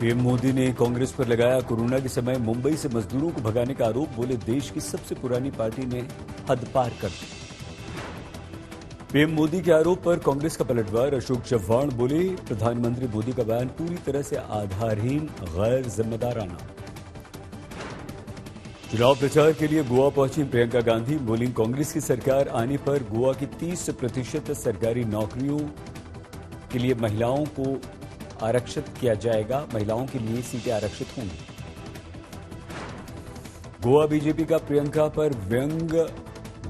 PM Modi ने कांग्रेस पर लगाया कोरोना के समय मुंबई से मजदूरों को भगाने का आरोप। बोले देश की सबसे पुरानी पार्टी ने हद पार कर दी। पीएम मोदी के आरोप पर कांग्रेस का पलटवार। अशोक चव्हाण बोले प्रधानमंत्री मोदी का बयान पूरी तरह से आधारहीन, गैर जिम्मेदाराना। चुनाव प्रचार के लिए गोवा पहुंची प्रियंका गांधी। बोली कांग्रेस की सरकार आने पर गोवा की 30% सरकारी नौकरियों के लिए महिलाओं को आरक्षित किया जाएगा। महिलाओं के लिए सीटें आरक्षित होंगी। गोवा बीजेपी का प्रियंका पर व्यंग।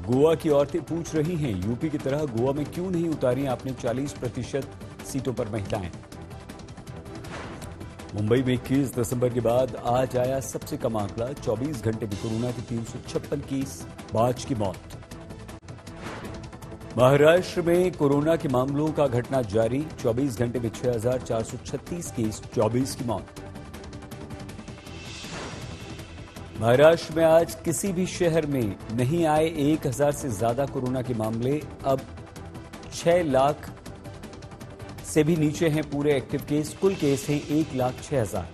गोवा की औरतें पूछ रही हैं यूपी की तरह गोवा में क्यों नहीं उतारी आपने 40% सीटों पर महिलाएं। मुंबई में 21 दिसंबर के बाद आज आया सबसे कम आंकड़ा। 24 घंटे में कोरोना के 356 केस, 5 की मौत। महाराष्ट्र में कोरोना के मामलों का घटना जारी। 24 घंटे में 6,436 केस, 24 की मौत। महाराष्ट्र में आज किसी भी शहर में नहीं आए 1,000 से ज्यादा कोरोना के मामले। अब 6 लाख से भी नीचे हैं पूरे एक्टिव केस। कुल केस हैं 1,06,000।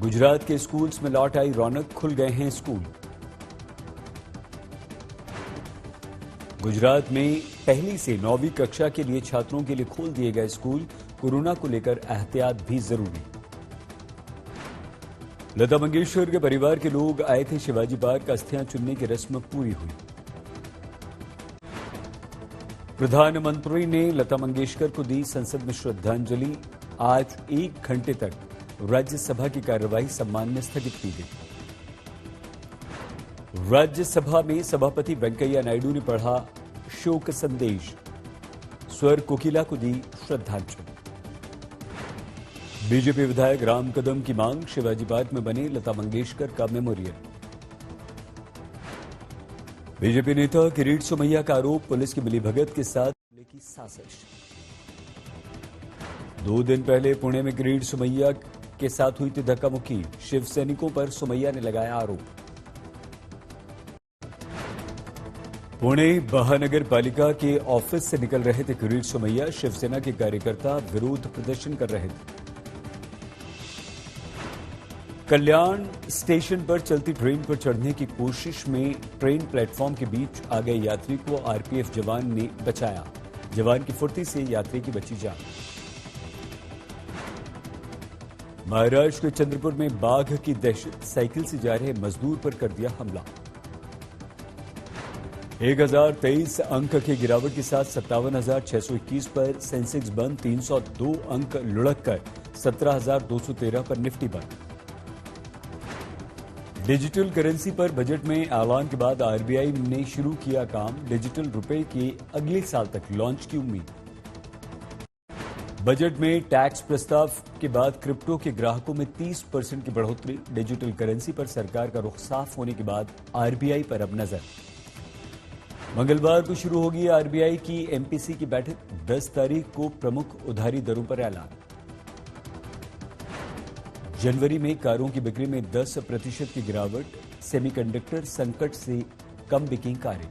गुजरात के स्कूल्स में लौट आई रौनक। खुल गए हैं स्कूल। गुजरात में पहली से 9वीं कक्षा के लिए छात्रों के लिए खोल दिए गए स्कूल। कोरोना को लेकर एहतियात भी जरूरी। लता मंगेशकर के परिवार के लोग आए थे शिवाजी पार्क। अस्थियां चुनने की रस्म पूरी हुई। प्रधानमंत्री ने लता मंगेशकर को दी संसद में श्रद्धांजलि। आज 1 घंटे तक राज्यसभा की कार्यवाही सम्मान में स्थगित की गई। राज्यसभा में सभापति वेंकैया नायडू ने पढ़ा शोक संदेश। स्वर कोकिला को दी श्रद्धांजलि। बीजेपी विधायक राम कदम की मांग। शिवाजी पार्क में बने लता मंगेशकर का मेमोरियल। बीजेपी नेता किरीट सोमैया का आरोप पुलिस की मिलीभगत के साथ हमले की साजिश। 2 दिन पहले पुणे में किरीट सोमैया के साथ हुई थी धक्का मुक्की। शिव सैनिकों पर सोमैया ने लगाया आरोप। पुणे महानगर पालिका के ऑफिस से निकल रहे थे किरीट सोमैया। शिवसेना के कार्यकर्ता विरोध प्रदर्शन कर रहे थे। कल्याण स्टेशन पर चलती ट्रेन पर चढ़ने की कोशिश में ट्रेन प्लेटफॉर्म के बीच आ गए यात्री को आरपीएफ जवान ने बचाया। जवान की फुर्ती से यात्री की बची जान। महाराष्ट्र के चंद्रपुर में बाघ की दहशत। साइकिल से जा रहे मजदूर पर कर दिया हमला। 1023 अंक की गिरावट के साथ 57,621 पर सेंसेक्स बंद। 302 अंक लुढ़क कर 17,213 पर निफ्टी बंद। डिजिटल करेंसी पर बजट में ऐलान के बाद आरबीआई ने शुरू किया काम। डिजिटल रुपए के अगले साल तक लॉन्च की उम्मीद। बजट में टैक्स प्रस्ताव के बाद क्रिप्टो के ग्राहकों में 30% की बढ़ोतरी। डिजिटल करेंसी पर सरकार का रुख साफ होने के बाद आरबीआई पर अब नजर। मंगलवार को शुरू होगी आरबीआई की एमपीसी की बैठक। 10 तारीख को प्रमुख उधारी दरों पर ऐलान। जनवरी में कारों की बिक्री में 10% की गिरावट। सेमीकंडक्टर संकट से कम बिकी कारें।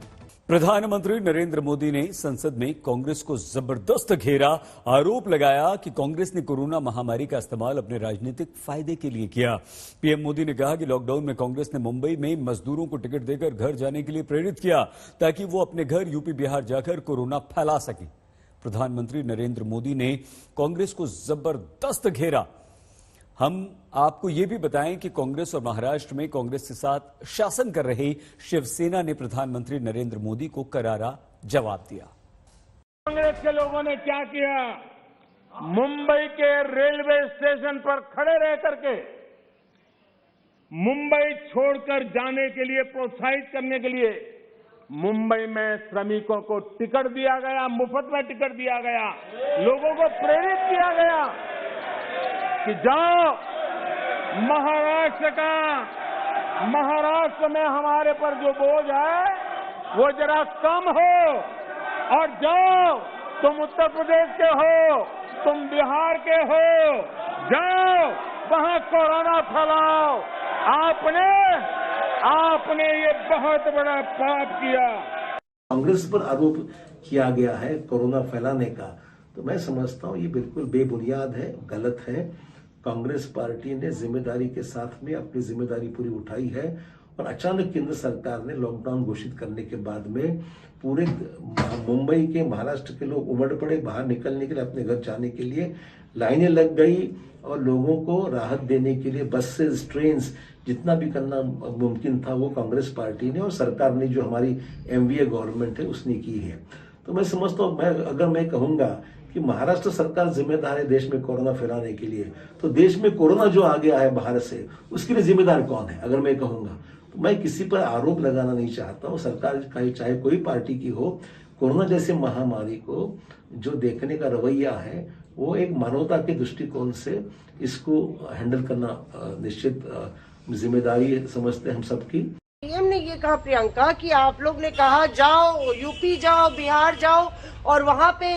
प्रधानमंत्री नरेंद्र मोदी ने संसद में कांग्रेस को जबरदस्त घेरा। आरोप लगाया कि कांग्रेस ने कोरोना महामारी का इस्तेमाल अपने राजनीतिक फायदे के लिए किया। पीएम मोदी ने कहा कि लॉकडाउन में कांग्रेस ने मुंबई में मजदूरों को टिकट देकर घर जाने के लिए प्रेरित किया ताकि वो अपने घर यूपी बिहार जाकर कोरोना फैला सकें। प्रधानमंत्री नरेंद्र मोदी ने कांग्रेस को जबरदस्त घेरा। हम आपको यह भी बताएं कि कांग्रेस और महाराष्ट्र में कांग्रेस के साथ शासन कर रही शिवसेना ने प्रधानमंत्री नरेंद्र मोदी को करारा जवाब दिया। कांग्रेस के लोगों ने क्या किया? मुंबई के रेलवे स्टेशन पर खड़े रह करके मुंबई छोड़कर जाने के लिए प्रोत्साहित करने के लिए मुंबई में श्रमिकों को टिकट दिया गया, मुफ्त में टिकट दिया गया, लोगों को प्रेरित किया गया कि जाओ महाराष्ट्र में हमारे पर जो बोझ है वो जरा कम हो और जाओ, तुम उत्तर प्रदेश के हो, तुम बिहार के हो, जाओ वहां कोरोना फैलाओ। आपने ये बहुत बड़ा पाप किया। कांग्रेस पर आरोप किया गया है कोरोना फैलाने का, तो मैं समझता हूँ ये बिल्कुल बेबुनियाद है, गलत है। कांग्रेस पार्टी ने जिम्मेदारी के साथ में अपनी जिम्मेदारी पूरी उठाई है और अचानक केंद्र सरकार ने लॉकडाउन घोषित करने के बाद में पूरे मुंबई के, महाराष्ट्र के लोग उमड़ पड़े बाहर निकलने के लिए, अपने घर जाने के लिए लाइनें लग गई और लोगों को राहत देने के लिए बसेस, ट्रेन, जितना भी करना मुमकिन था वो कांग्रेस पार्टी ने और सरकार ने, जो हमारी एमवीए गवर्नमेंट है, उसने की है। तो मैं समझता हूँ, अगर मैं कहूंगा कि महाराष्ट्र सरकार जिम्मेदार है देश में कोरोना फैलाने के लिए, तो देश में कोरोना जो आ गया है बाहर से, उसके लिए जिम्मेदार कौन है? अगर मैं कहूंगा तो मैं किसी पर आरोप लगाना नहीं चाहता हूँ। सरकार का चाहे कोई पार्टी की हो, कोरोना जैसे महामारी को जो देखने का रवैया है वो एक मानवता के दृष्टिकोण से इसको हैंडल करना निश्चित जिम्मेदारी समझते हैं हम सबकी। पीएम ने ये कहा प्रियंका कि आप लोग ने कहा जाओ यूपी जाओ, बिहार जाओ, और वहाँ पे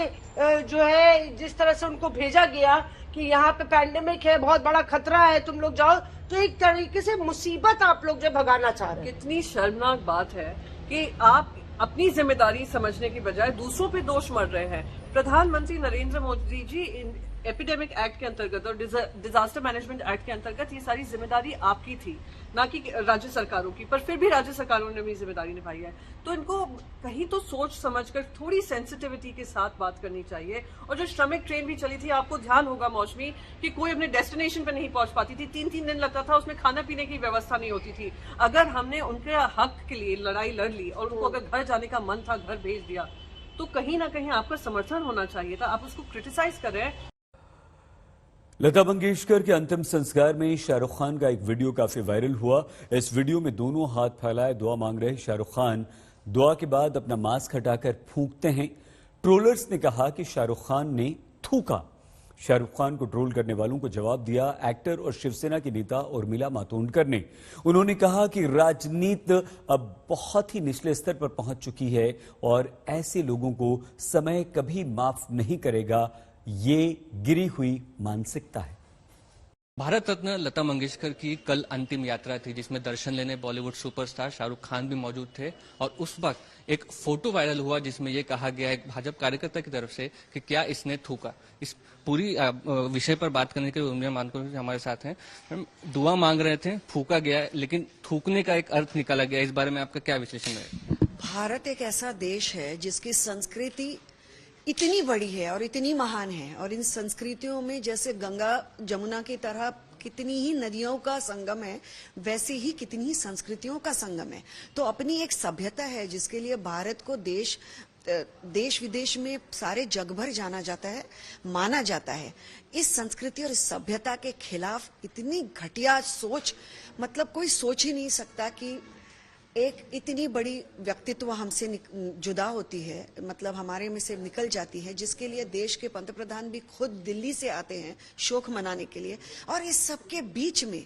जो है जिस तरह से उनको भेजा गया कि यहाँ पे पैंडेमिक है, बहुत बड़ा खतरा है, तुम लोग जाओ, तो एक तरीके से मुसीबत आप लोग जो भगाना चाह रहे हैं। कितनी शर्मनाक बात है कि आप अपनी जिम्मेदारी समझने की बजाय दूसरों पे दोष मढ़ रहे हैं। प्रधानमंत्री नरेंद्र मोदी जी एपिडेमिक एक्ट के अंतर्गत और डिजास्टर मैनेजमेंट एक्ट के अंतर्गत ये सारी जिम्मेदारी आपकी थी, ना कि राज्य सरकारों की, पर फिर भी राज्य सरकारों ने अपनी जिम्मेदारी निभाई है। तो इनको कहीं तो सोच समझकर थोड़ी सेंसिटिविटी के साथ बात करनी चाहिए। और जो श्रमिक ट्रेन भी चली थी, आपको ध्यान होगा मौसमी कि कोई अपने डेस्टिनेशन पे नहीं पहुंच पाती थी, 3-3 दिन लगता था, उसमें खाना पीने की व्यवस्था नहीं होती थी। अगर हमने उनके हक के लिए लड़ाई लड़ ली और उनको अगर घर जाने का मन था, घर भेज दिया, तो कहीं ना कहीं आपका समर्थन होना चाहिए था। आप उसको क्रिटिसाइज कर रहे हैं। लता मंगेशकर के अंतिम संस्कार में शाहरुख खान का एक वीडियो काफी वायरल हुआ। इस वीडियो में दोनों हाथ फैलाए दुआ मांग रहे शाहरुख खान दुआ के बाद अपना मास्क हटाकर फूंकते हैं। ट्रोलर्स ने कहा कि शाहरुख खान ने थूका। शाहरुख खान को ट्रोल करने वालों को जवाब दिया एक्टर और शिवसेना की नेता उर्मिला मातोंडकर ने। उन्होंने कहा कि राजनीति अब बहुत ही निचले स्तर पर पहुंच चुकी है और ऐसे लोगों को समय कभी माफ नहीं करेगा। ये गिरी हुई मानसिकता है। भारत रत्न लता मंगेशकर की कल अंतिम यात्रा थी, जिसमें दर्शन लेने बॉलीवुड सुपरस्टार शाहरुख खान भी मौजूद थे। और उस वक्त एक फोटो वायरल हुआ जिसमें यह कहा गया एक भाजपा कार्यकर्ता की तरफ से कि क्या इसने थूका। इस पूरी विषय पर बात करने के लिए उर्मिला मातोंडकर हमारे साथ हैं। दुआ मांग रहे थे, फूका गया, लेकिन थूकने का एक अर्थ निकाला गया। इस बारे में आपका क्या विश्लेषण है? भारत एक ऐसा देश है जिसकी संस्कृति इतनी बड़ी है और इतनी महान है, और इन संस्कृतियों में जैसे गंगा जमुना की तरह कितनी ही नदियों का संगम है, वैसे ही कितनी ही संस्कृतियों का संगम है। तो अपनी एक सभ्यता है जिसके लिए भारत को देश विदेश में सारे जग भर जाना जाता है, माना जाता है। इस संस्कृति और इस सभ्यता के खिलाफ इतनी घटिया सोच, मतलब कोई सोच ही नहीं सकता कि एक इतनी बड़ी व्यक्तित्व हमसे जुदा होती है, मतलब हमारे में से निकल जाती है, जिसके लिए देश के पंतप्रधान भी खुद दिल्ली से आते हैं शोक मनाने के लिए। और इस सब के बीच में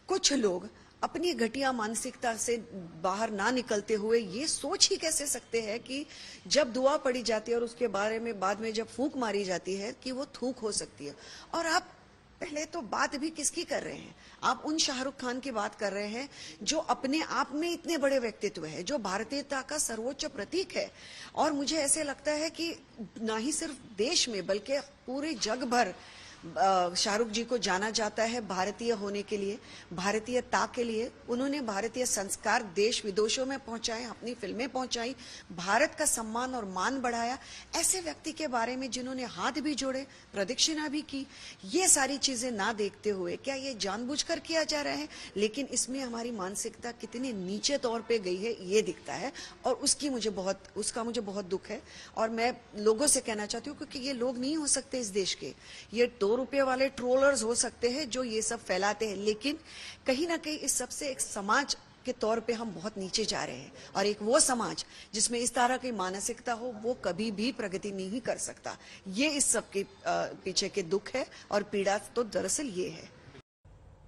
कुछ लोग अपनी घटिया मानसिकता से बाहर ना निकलते हुए ये सोच ही कैसे सकते हैं कि जब दुआ पड़ी जाती है और उसके बारे में बाद में जब फूंक मारी जाती है कि वो थूक हो सकती है। और आप पहले तो बात भी किसकी कर रहे हैं? आप उन शाहरुख खान की बात कर रहे हैं जो अपने आप में इतने बड़े व्यक्तित्व है, जो भारतीयता का सर्वोच्च प्रतीक है। और मुझे ऐसे लगता है कि ना ही सिर्फ देश में बल्कि पूरे जग भर शाहरुख जी को जाना जाता है भारतीय होने के लिए, भारतीयता के लिए। उन्होंने भारतीय संस्कार देश विदेशों में पहुंचाए, अपनी फिल्में पहुंचाई, भारत का सम्मान और मान बढ़ाया। ऐसे व्यक्ति के बारे में जिन्होंने हाथ भी जोड़े, प्रदक्षिणा भी की, ये सारी चीजें ना देखते हुए क्या ये जानबूझकर किया जा रहा है? लेकिन इसमें हमारी मानसिकता कितनी नीचे तौर पे गई है ये दिखता है, और उसका मुझे बहुत दुख है। और मैं लोगों से कहना चाहती हूँ, क्योंकि ये लोग नहीं हो सकते इस देश के, ये 2 रुपए वाले ट्रोलर्स हो सकते हैं जो ये सब फैलाते हैं, लेकिन कहीं ना कहीं इस सबसे एक समाज के तौर पे हम बहुत नीचे जा रहे हैं। और एक वो समाज जिसमें इस तरह की मानसिकता हो, वो कभी भी प्रगति नहीं कर सकता। ये इस सब के पीछे के दुख है और पीड़ा तो दरअसल ये है।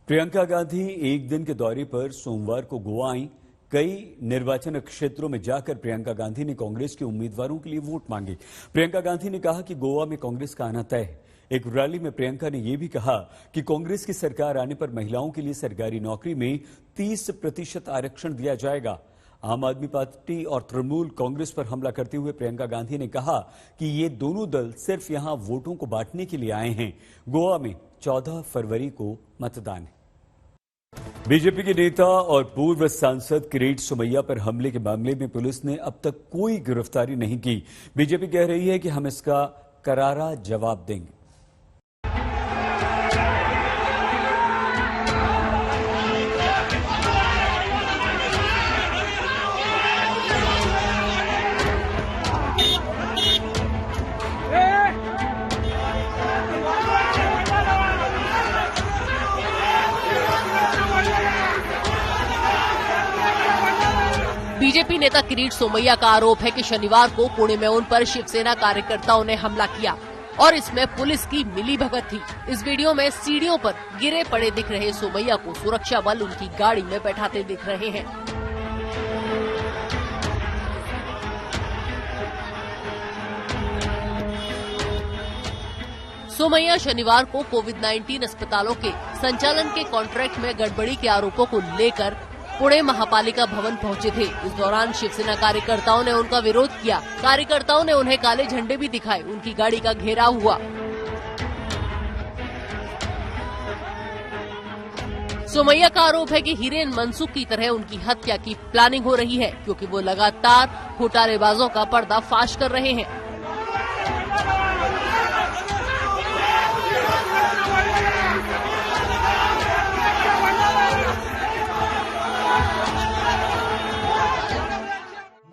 प्रियंका गांधी एक दिन के दौरे पर सोमवार को गोवा आई। कई निर्वाचन क्षेत्रों में जाकर प्रियंका गांधी ने कांग्रेस के उम्मीदवारों के लिए वोट मांगे। प्रियंका गांधी ने कहा कि गोवा में कांग्रेस का आना तय है। एक रैली में प्रियंका ने यह भी कहा कि कांग्रेस की सरकार आने पर महिलाओं के लिए सरकारी नौकरी में 30% आरक्षण दिया जाएगा। आम आदमी पार्टी और तृणमूल कांग्रेस पर हमला करते हुए प्रियंका गांधी ने कहा कि ये दोनों दल सिर्फ यहां वोटों को बांटने के लिए आए हैं। गोवा में 14 फरवरी को मतदान है। बीजेपी के नेता और पूर्व सांसद किरीट सोमैया पर हमले के मामले में पुलिस ने अब तक कोई गिरफ्तारी नहीं की। बीजेपी कह रही है कि हम इसका करारा जवाब देंगे। बीजेपी नेता किरीट सोमैया का आरोप है कि शनिवार को पुणे में उन पर शिवसेना कार्यकर्ताओं ने हमला किया और इसमें पुलिस की मिलीभगत थी। इस वीडियो में सीढ़ियों पर गिरे पड़े दिख रहे सोमैया को सुरक्षा बल उनकी गाड़ी में बैठाते दिख रहे हैं। सोमैया शनिवार को कोविड-19 अस्पतालों के संचालन के कॉन्ट्रैक्ट में गड़बड़ी के आरोपों को लेकर पुणे महापालिका भवन पहुंचे थे। इस दौरान शिवसेना कार्यकर्ताओं ने उनका विरोध किया। कार्यकर्ताओं ने उन्हें काले झंडे भी दिखाए। उनकी गाड़ी का घेराव हुआ। सोमैया का आरोप है कि हिरेन मनसुख की तरह उनकी हत्या की प्लानिंग हो रही है, क्योंकि वो लगातार घोटालेबाजों का पर्दाफाश कर रहे हैं।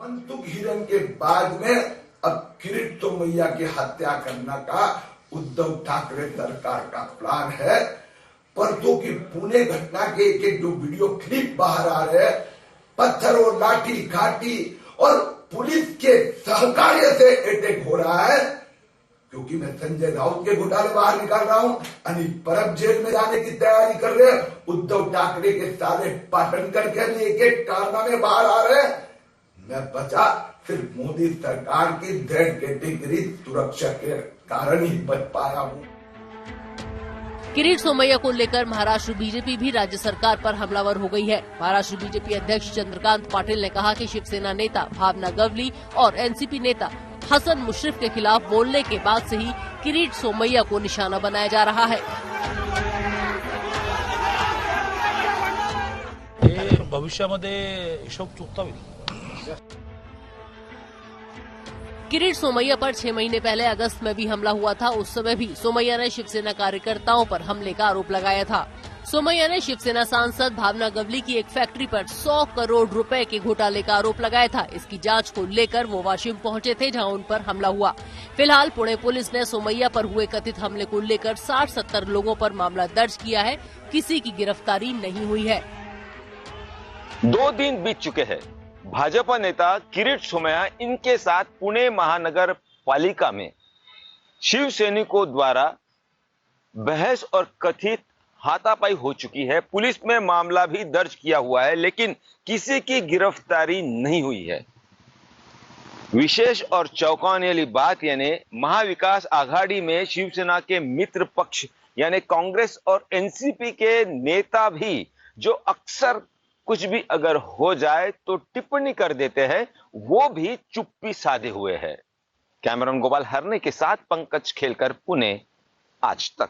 मनसुख हिरेन के बाद में अब किरीट सोमैया की हत्या करने का उद्धव ठाकरे सरकार का प्लान है। परसों की पुणे घटना के एक जो वीडियो क्लिप बाहर आ रहे हैं, पत्थर और लाठी घाटी और पुलिस के सहकार्य से अटैक हो रहा है, क्योंकि मैं संजय राउत के घोटाले बाहर निकाल रहा हूं, अनिल परब जेल में जाने की तैयारी कर रहे हैं, उद्धव ठाकरे के सारे पाटनकर के लेके कारनामे बाहर आ रहे हैं। मैं बचा सिर्फ मोदी सरकार की जेड कैटेगरी सुरक्षा के कारण ही बच पाया हूं। किरीट सोमैया को लेकर महाराष्ट्र बीजेपी भी राज्य सरकार पर हमलावर हो गई है। महाराष्ट्र बीजेपी अध्यक्ष चंद्रकांत पाटिल ने कहा कि शिवसेना नेता भावना गवली और एनसीपी नेता हसन मुश्रीफ के खिलाफ बोलने के बाद से ही किरीट सोमैया को निशाना बनाया जा रहा है। भविष्यामध्ये हिशोब चुकता होईल। किरीट सोमैया पर 6 महीने पहले अगस्त में भी हमला हुआ था। उस समय भी सोमैया ने शिवसेना कार्यकर्ताओं पर हमले का आरोप लगाया था। सोमैया ने शिवसेना सांसद भावना गवली की एक फैक्ट्री पर 100 करोड़ रुपए के घोटाले का आरोप लगाया था। इसकी जांच को लेकर वो वाशिम पहुंचे थे, जहां उन पर हमला हुआ। फिलहाल पुणे पुलिस ने सोमैया पर हुए कथित हमले को लेकर 60-70 लोगों पर मामला दर्ज किया है। किसी की गिरफ्तारी नहीं हुई है। 2 दिन बीत चुके हैं। भाजपा नेता किरीट सोमैया इनके साथ पुणे महानगर पालिका में शिव सैनिकों द्वारा बहस और कथित हाथापाई हो चुकी है। पुलिस में मामला भी दर्ज किया हुआ है, लेकिन किसी की गिरफ्तारी नहीं हुई है। विशेष और चौंकाने वाली बात यानी महाविकास आघाड़ी में शिवसेना के मित्र पक्ष यानी कांग्रेस और एनसीपी के नेता भी, जो अक्सर कुछ भी अगर हो जाए तो टिप्पणी कर देते हैं, वो भी चुप्पी साधे हुए हैं। कैमरामैन गोपाल हरने के साथ पंकज खेलकर, पुणे, आज तक।